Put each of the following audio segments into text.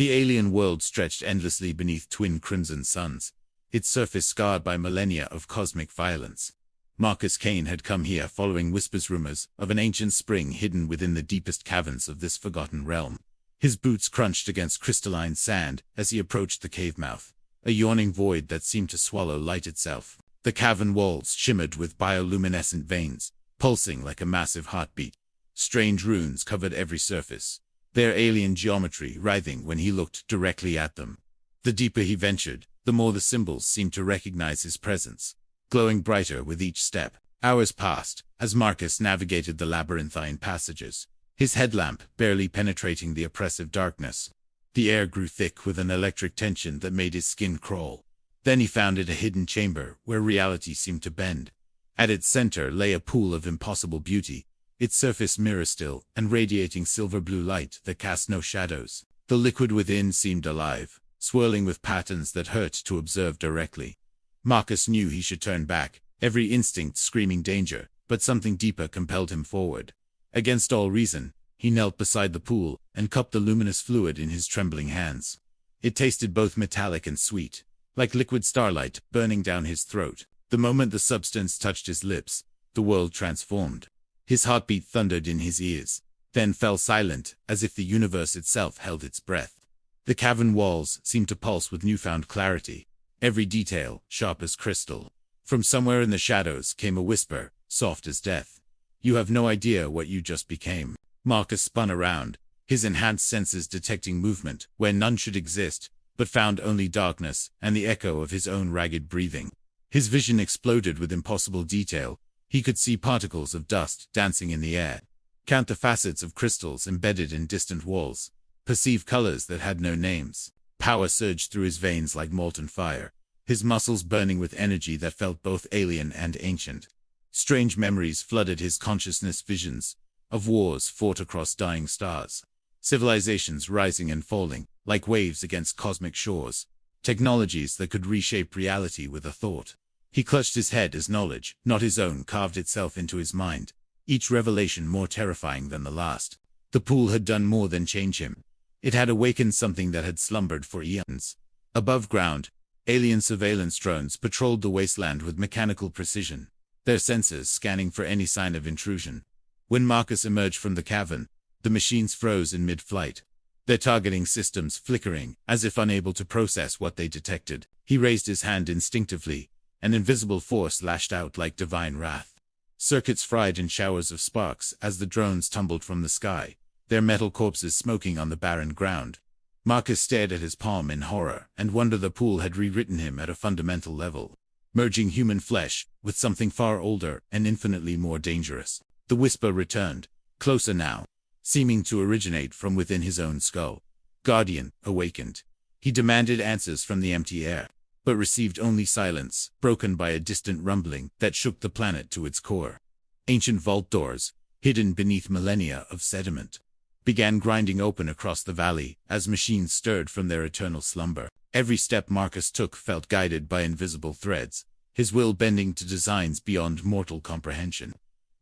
The alien world stretched endlessly beneath twin crimson suns, its surface scarred by millennia of cosmic violence. Marcus Kane had come here following rumors of an ancient spring hidden within the deepest caverns of this forgotten realm. His boots crunched against crystalline sand as he approached the cave mouth, a yawning void that seemed to swallow light itself. The cavern walls shimmered with bioluminescent veins, pulsing like a massive heartbeat. Strange runes covered every surface, their alien geometry writhing when he looked directly at them. The deeper he ventured, the more the symbols seemed to recognize his presence, glowing brighter with each step. Hours passed as Marcus navigated the labyrinthine passages, his headlamp barely penetrating the oppressive darkness. The air grew thick with an electric tension that made his skin crawl. Then he found it a hidden chamber where reality seemed to bend. At its center lay a pool of impossible beauty, its surface mirror-still and radiating silver-blue light that cast no shadows. The liquid within seemed alive, swirling with patterns that hurt to observe directly. Marcus knew he should turn back, every instinct screaming danger, but something deeper compelled him forward. Against all reason, he knelt beside the pool and cupped the luminous fluid in his trembling hands. It tasted both metallic and sweet, like liquid starlight burning down his throat. The moment the substance touched his lips, the world transformed. His heartbeat thundered in his ears, then fell silent as if the universe itself held its breath. The cavern walls seemed to pulse with newfound clarity, every detail sharp as crystal. From somewhere in the shadows came a whisper, soft as death. "You have no idea what you just became." Marcus spun around, his enhanced senses detecting movement where none should exist, but found only darkness and the echo of his own ragged breathing. His vision exploded with impossible detail. He could see particles of dust dancing in the air, count the facets of crystals embedded in distant walls, perceive colors that had no names. Power surged through his veins like molten fire, his muscles burning with energy that felt both alien and ancient. Strange memories flooded his consciousness, visions of wars fought across dying stars, civilizations rising and falling like waves against cosmic shores, technologies that could reshape reality with a thought. He clutched his head as knowledge, not his own, carved itself into his mind, each revelation more terrifying than the last. The pool had done more than change him. It had awakened something that had slumbered for eons. Above ground, alien surveillance drones patrolled the wasteland with mechanical precision, their sensors scanning for any sign of intrusion. When Marcus emerged from the cavern, the machines froze in mid-flight, their targeting systems flickering as if unable to process what they detected. He raised his hand instinctively. An invisible force lashed out like divine wrath. Circuits fried in showers of sparks as the drones tumbled from the sky, their metal corpses smoking on the barren ground. Marcus stared at his palm in horror and wonder the pool had rewritten him at a fundamental level, merging human flesh with something far older and infinitely more dangerous. The whisper returned, closer now, seeming to originate from within his own skull. "Guardian, awakened." He demanded answers from the empty air, but received only silence, broken by a distant rumbling that shook the planet to its core. Ancient vault doors, hidden beneath millennia of sediment, began grinding open across the valley as machines stirred from their eternal slumber. Every step Marcus took felt guided by invisible threads, his will bending to designs beyond mortal comprehension.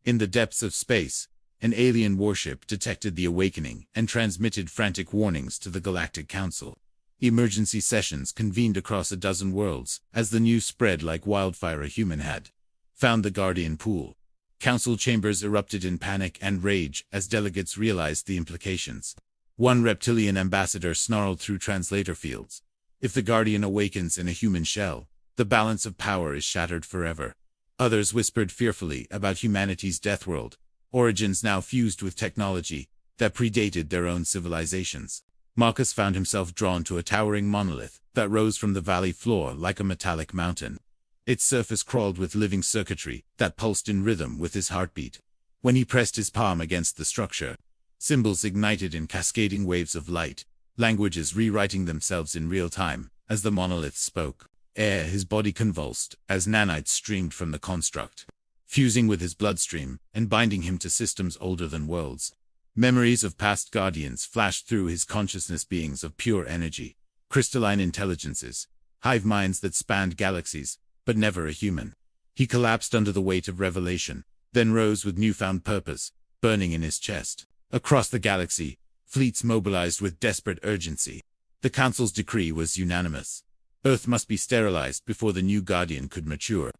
In the depths of space, an alien warship detected the awakening and transmitted frantic warnings to the Galactic Council. Emergency sessions convened across a dozen worlds as the news spread like wildfire. A human had found the Guardian pool. Council chambers erupted in panic and rage as delegates realized the implications. One reptilian ambassador snarled through translator fields, "If the Guardian awakens in a human shell, the balance of power is shattered forever." Others whispered fearfully about humanity's deathworld, origins now fused with technology that predated their own civilizations. Marcus found himself drawn to a towering monolith that rose from the valley floor like a metallic mountain. Its surface crawled with living circuitry that pulsed in rhythm with his heartbeat. When he pressed his palm against the structure, symbols ignited in cascading waves of light, languages rewriting themselves in real time as the monolith spoke. His body convulsed as nanites streamed from the construct, fusing with his bloodstream and binding him to systems older than worlds. Memories of past guardians flashed through his consciousness, beings of pure energy, crystalline intelligences, hive minds that spanned galaxies, but never a human. He collapsed under the weight of revelation, then rose with newfound purpose, burning in his chest. Across the galaxy, fleets mobilized with desperate urgency, The Council's decree was unanimous. Earth must be sterilized before the new Guardian could mature.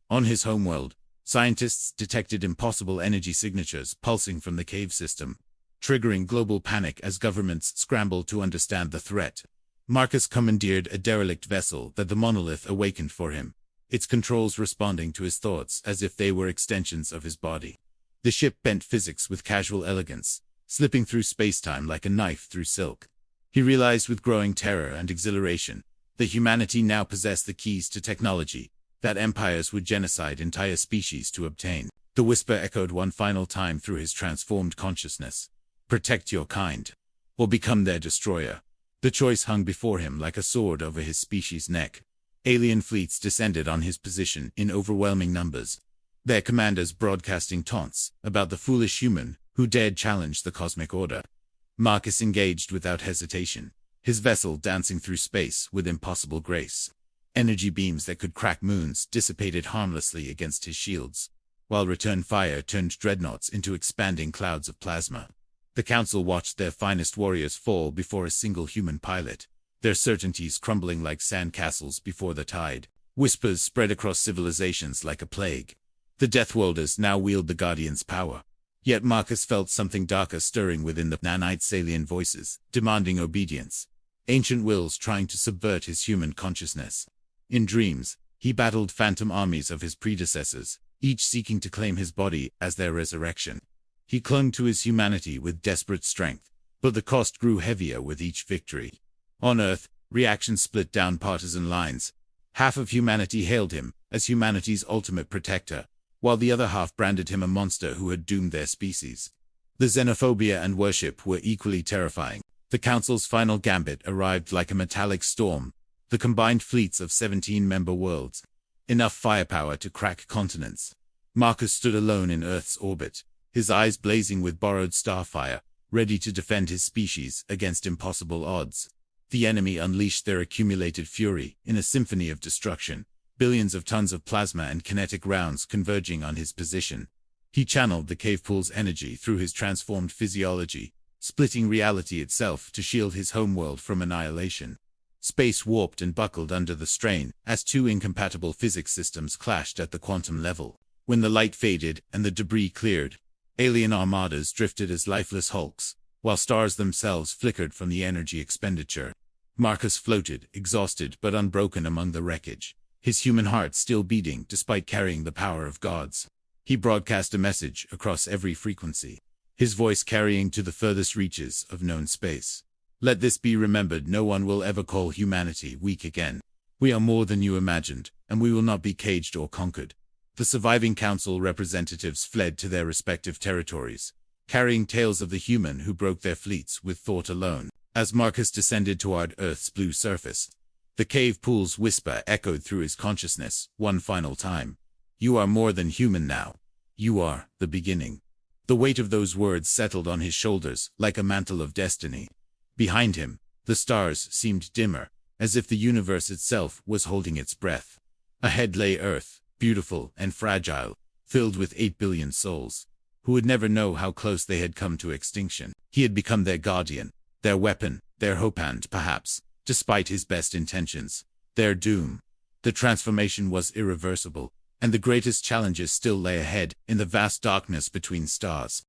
On his homeworld, scientists detected impossible energy signatures pulsing from the cave system, triggering global panic as governments scrambled to understand the threat. Marcus commandeered a derelict vessel that the monolith awakened for him, its controls responding to his thoughts as if they were extensions of his body. The ship bent physics with casual elegance, slipping through space-time like a knife through silk. He realized with growing terror and exhilaration that humanity now possessed the keys to technology that empires would genocide entire species to obtain. The whisper echoed one final time through his transformed consciousness. Protect your kind, or become their destroyer. The choice hung before him like a sword over his species' neck. Alien fleets descended on his position in overwhelming numbers, their commanders broadcasting taunts about the foolish human who dared challenge the cosmic order. Marcus engaged without hesitation, his vessel dancing through space with impossible grace. Energy beams that could crack moons dissipated harmlessly against his shields, while return fire turned dreadnoughts into expanding clouds of plasma. The Council watched their finest warriors fall before a single human pilot, their certainties crumbling like sand castles before the tide. Whispers spread across civilizations like a plague. The Deathworlders now wield the Guardian's power. Yet Marcus felt something darker stirring within the nanites' alien voices, demanding obedience. Ancient wills trying to subvert his human consciousness. In dreams, he battled phantom armies of his predecessors, each seeking to claim his body as their resurrection. He clung to his humanity with desperate strength, but the cost grew heavier with each victory. On Earth, reactions split down partisan lines. Half of humanity hailed him as humanity's ultimate protector, while the other half branded him a monster who had doomed their species. The xenophobia and worship were equally terrifying. The Council's final gambit arrived like a metallic storm, the combined fleets of 17 member worlds. Enough firepower to crack continents. Marcus stood alone in Earth's orbit, his eyes blazing with borrowed starfire, ready to defend his species against impossible odds. The enemy unleashed their accumulated fury in a symphony of destruction, billions of tons of plasma and kinetic rounds converging on his position. He channeled the cave pool's energy through his transformed physiology, splitting reality itself to shield his homeworld from annihilation. Space warped and buckled under the strain as two incompatible physics systems clashed at the quantum level. When the light faded and the debris cleared, alien armadas drifted as lifeless hulks, while stars themselves flickered from the energy expenditure. Marcus floated, exhausted but unbroken among the wreckage, his human heart still beating despite carrying the power of gods. He broadcast a message across every frequency, his voice carrying to the furthest reaches of known space. Let this be remembered: no one will ever call humanity weak again. We are more than you imagined, and we will not be caged or conquered. The surviving Council representatives fled to their respective territories, carrying tales of the human who broke their fleets with thought alone. As Marcus descended toward Earth's blue surface, the cave pool's whisper echoed through his consciousness one final time. You are more than human now. You are the beginning. The weight of those words settled on his shoulders like a mantle of destiny. Behind him, the stars seemed dimmer, as if the universe itself was holding its breath. Ahead lay Earth, beautiful and fragile, filled with 8 billion souls, who would never know how close they had come to extinction. He had become their guardian, their weapon, their hope and, perhaps, despite his best intentions, their doom. The transformation was irreversible, and the greatest challenges still lay ahead in the vast darkness between stars.